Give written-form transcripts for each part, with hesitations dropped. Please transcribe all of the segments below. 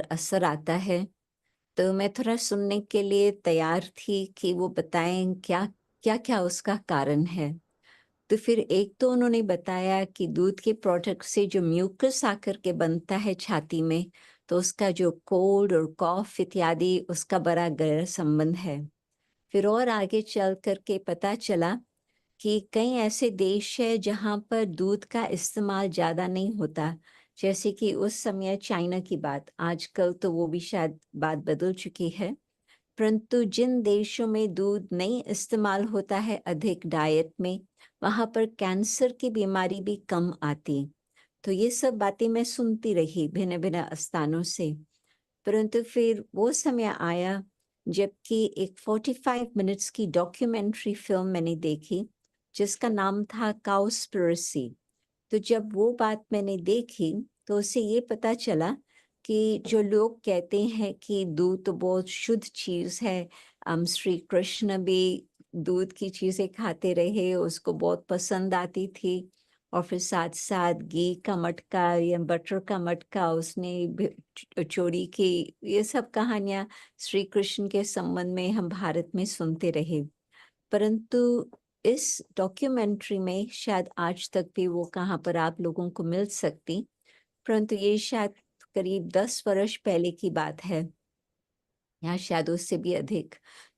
असर आता है, तो मैं थोड़ा सुनने के लिए तैयार थी कि वो बताएँ क्या-क्या उसका कारण है। तो फिर एक तो उन्होंने बताया कि दूध के प्रोडक्ट से जो म्यूकस आकर के बनता है छाती में, तो उसका जो कोल्ड और कॉफ़ इत्यादि उसका बड़ा गहरा संबंध है। फिर और आगे चल कर के पता चला कि कई ऐसे देश हैं जहाँ पर दूध का इस्तेमाल ज़्यादा नहीं होता, जैसे कि उस समय चाइना की बात, आजकल तो वो भी शायद बात बदल चुकी है। परंतु जिन देशों में दूध नहीं इस्तेमाल होता है अधिक डाइट में, वहाँ पर कैंसर की बीमारी भी कम आती। तो ये सब बातें मैं सुनती रही भिन्न-भिन्न स्थानों से। परंतु फिर वो समय आया जबकि एक 45 मिनट्स की डॉक्यूमेंट्री फ़िल्म मैंने देखी, जिसका नाम था काओस्पिरेसी। तो जब वो बात मैंने देखी, तो उससे ये पता चला कि जो लोग कहते हैं कि दूध तो बहुत शुद्ध चीज़ है, श्री कृष्ण भी दूध की चीज़ें खाते रहे, उसको बहुत पसंद आती थी और फिर साथ-साथ घी का मटका या बटर का मटका उसने भी चोरी की, ये सब कहानियाँ श्री कृष्ण के संबंध में हम भारत में सुनते रहे। परंतु इस डॉक्यूमेंट्री में शायद आज तक भी वो कहाँ पर आप लोगों को मिल सकती, परंतु ये शायद करीब 10 वर्ष पहले की बात है या शायद उससे भी अधिक।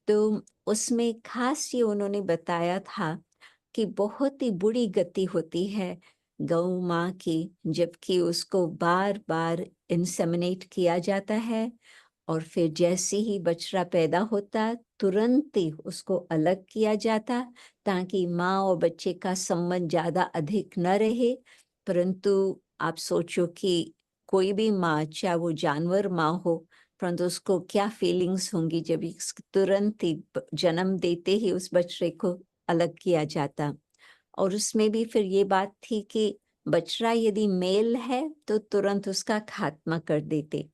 तो उसमें ख़ास ये उन्होंने बताया था कि बहुत ही बुरी गति होती है गौ माँ की, जबकि उसको बार-बार इंसेमिनेट किया जाता है और फिर जैसे ही बछड़ा पैदा होता, तुरंत ही उसको अलग किया जाता, ताकि माँ और बच्चे का संबंध ज़्यादा अधिक न रहे। परंतु आप सोचो कि कोई भी माँ, चाहे वो जानवर माँ हो, परंतु उसको क्या फीलिंग्स होंगी जब इस तुरंत ही जन्म देते ही उस बछड़े को अलग किया जाता। और उसमें भी फिर ये बात थी कि बछड़ा यदि मेल है, तो तुरंत उसका खात्मा कर देते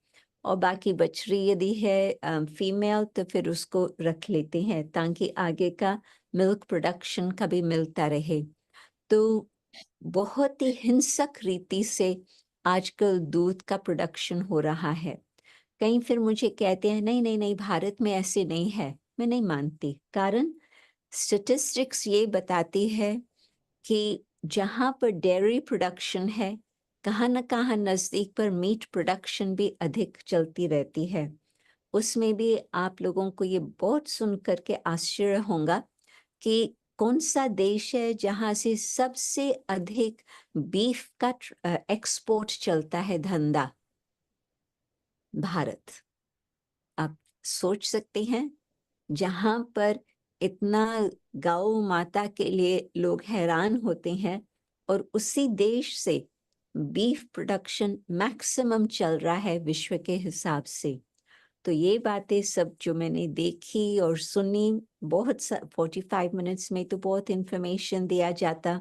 और बाकी बछड़ी यदि है फीमेल तो फिर उसको रख लेते हैं ताकि आगे का मिल्क प्रोडक्शन का भी मिलता रहे। तो बहुत ही हिंसक रीति से आजकल दूध का प्रोडक्शन हो रहा है। कहीं फिर मुझे कहते हैं नहीं, नहीं, नहीं भारत में ऐसे नहीं है। मैं नहीं मानती। कारण स्टैटिस्टिक्स ये बताती है कि जहाँ पर डेयरी प्रोडक्शन है, कहाँ न कहाँ नज़दीक पर मीट प्रोडक्शन भी अधिक चलती रहती है। उसमें भी आप लोगों को ये बहुत सुन कर के आश्चर्य होगा कि कौन-सा देश है जहाँ से सबसे अधिक बीफ का एक्सपोर्ट चलता है धंधा? भारत। आप सोच सकते हैं? जहाँ पर इतना गौ माता के लिए लोग हैरान होते हैं और उसी देश से बीफ प्रोडक्शन मैक्सिमम चल रहा है विश्व के हिसाब से। तो ये बातें सब जो मैंने देखी और सुनी, बहुत 45 मिनट्स में तो बहुत इन्फॉर्मेशन दिया जाता।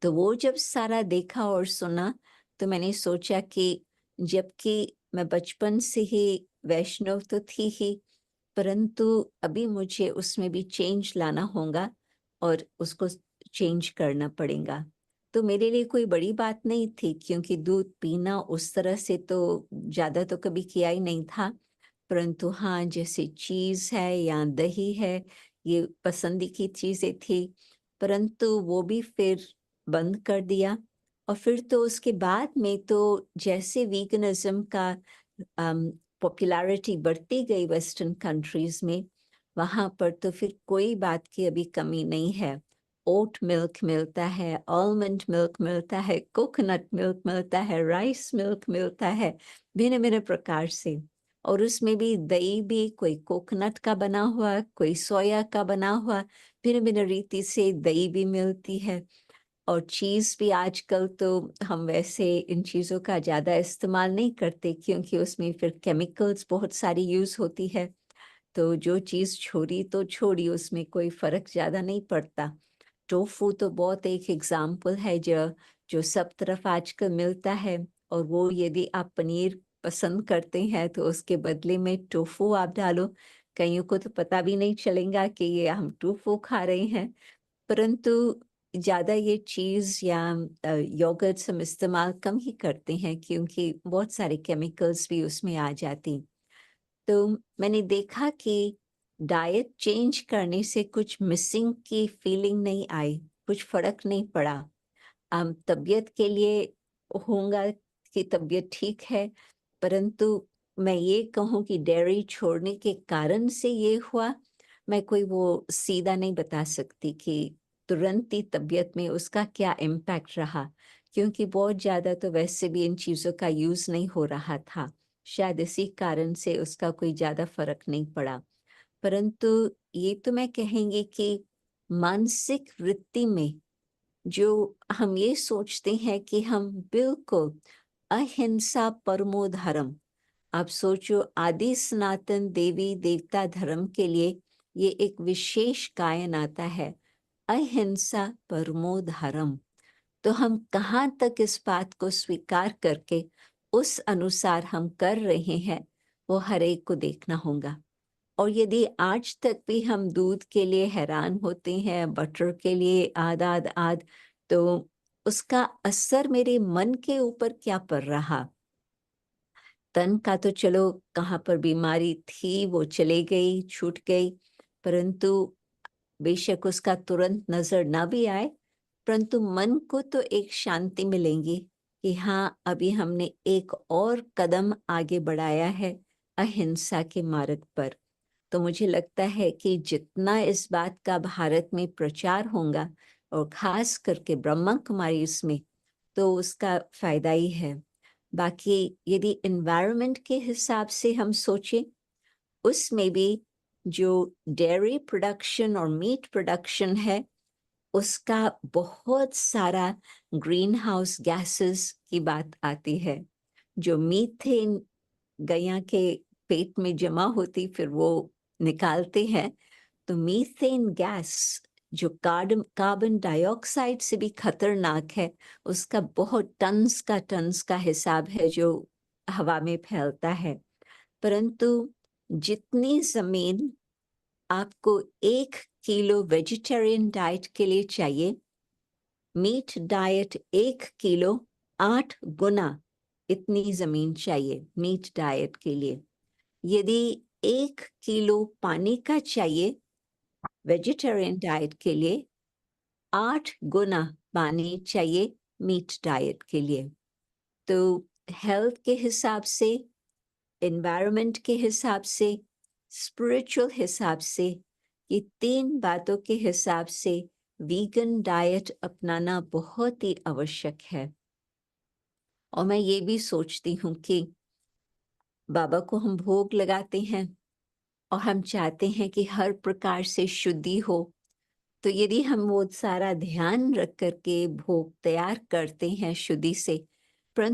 तो वो जब सारा देखा और सुना, तो मैंने सोचा कि जबकि मैं बचपन से ही वैष्णव तो थी ही, परंतु अभी मुझे उसमें भी चेंज लाना होगा और उसको चेंज करना पड़ेगा। तो मेरे लिए कोई बड़ी बात नहीं थी क्योंकि दूध पीना उस तरह से तो ज़्यादा तो कभी किया ही नहीं था। परंतु हाँ, जैसे चीज़ है या दही है, ये पसंदी की चीज़ें थी, परंतु वो भी फिर बंद कर दिया और फिर तो उसके बाद में तो जैसे वीगनिज़्म का पॉपुलैरिटी बढ़ती गई वेस्टर्न कंट्रीज़ में, वहाँ पर तो फिर कोई बात की अभी कमी नहीं है। ओट मिल्क मिलता है, आलमंड मिल्क मिलता है, कोकोनट मिल्क मिलता है, राइस मिल्क मिलता है, भिन्न-भिन्न प्रकार से। और उसमें भी दही भी कोई कोकोनट का बना हुआ, कोई सोया का बना हुआ, भिन्न-भिन्न रीति से दही भी मिलती है। और चीज़ भी आजकल तो हम वैसे इन चीज़ों का ज़्यादा इस्तेमाल नहीं करते क्योंकि उसमें फिर केमिकल्स बहुत सारी यूज़ होती है। तो जो चीज़ छोड़ी तो छोड़ी, उसमें कोई फ़र्क ज़्यादा नहीं पड़ता। टोफू तो बहुत एक एग्ज़ाम्पल है जो सब तरफ आजकल मिलता है और वो यदि आप पनीर पसंद करते हैं तो उसके बदले में टोफू आप डालो, कईयों को तो पता भी नहीं चलेगा कि ये हम टोफू खा रहे हैं। परंतु ज़्यादा ये चीज़ या योगर्ट्स हम इस्तेमाल कम ही करते हैं क्योंकि बहुत सारे केमिकल्स भी उसमें आ जाती। तो मैंने देखा कि डाइट चेंज करने से कुछ मिसिंग की फीलिंग नहीं आई, कुछ फ़र्क नहीं पड़ा। तबीयत के लिए होगा कि तबीयत ठीक है, परंतु मैं ये कहूँ कि डेयरी छोड़ने के कारण से ये हुआ, मैं कोई वो सीधा नहीं बता सकती कि तुरंत ही तबीयत में उसका क्या इम्पैक्ट रहा, क्योंकि बहुत ज़्यादा तो वैसे भी इन चीज़ों का यूज़ नहीं हो रहा था। शायद इसी कारण से उसका कोई ज़्यादा फ़र्क नहीं पड़ा। परंतु ये तो मैं कहेंगी कि मानसिक वृत्ति में जो हम ये सोचते हैं कि हम बिल्कुल अहिंसा परमो धर्म, आप सोचो आदि सनातन देवी देवता धर्म के लिए ये एक विशेष गायन आता है, अहिंसा परमो धर्म। तो हम कहाँ तक इस बात को स्वीकार करके उस अनुसार हम कर रहे हैं, वो हर एक को देखना होगा। और यदि आज तक भी हम दूध के लिए हैरान होते हैं, बटर के लिए आद, तो उसका असर मेरे मन के ऊपर क्या पड़ रहा? तन का तो चलो कहाँ पर बीमारी थी, वो चली गई, छूट गई, परंतु बेशक उसका तुरंत नज़र ना भी आए, परंतु मन को तो एक शांति मिलेंगी कि हाँ, अभी हमने एक और कदम आगे बढ़ाया है अहिंसा के मार्ग पर। तो मुझे लगता है कि जितना इस बात का भारत में प्रचार होगा और खास करके ब्रह्मा कुमारी इसमें, तो उसका फ़ायदा ही है। बाकी यदि एनवायरनमेंट के हिसाब से हम सोचें, उसमें भी जो डेयरी प्रोडक्शन और मीट प्रोडक्शन है, उसका बहुत सारा ग्रीन हाउस गैसेस की बात आती है। जो मीथेन गैया के पेट में जमा होती फिर वो निकालते हैं, तो मीथेन गैस जो कार्बन डाइऑक्साइड से भी खतरनाक है, उसका बहुत टन्स का हिसाब है जो हवा में फैलता है। परंतु जितनी ज़मीन आपको 1 किलो वेजिटेरियन डाइट के लिए चाहिए, मीट डाइट 1 किलो 8 गुना इतनी ज़मीन चाहिए मीट डाइट के लिए। यदि 1 किलो पानी का चाहिए वेजिटेरियन डाइट के लिए, 8 गुना पानी चाहिए मीट डाइट के लिए। तो हेल्थ के हिसाब से, एनवायरनमेंट के हिसाब से, स्पिरिचुअल हिसाब से, ये 3 बातों के हिसाब से वीगन डाइट अपनाना बहुत ही आवश्यक है। और मैं ये भी सोचती हूँ कि बाबा को हम भोग लगाते हैं और हम चाहते हैं कि हर प्रकार से शुद्धि हो। तो यदि हम वो सारा ध्यान रख कर के भोग तैयार करते हैं शुद्धि से,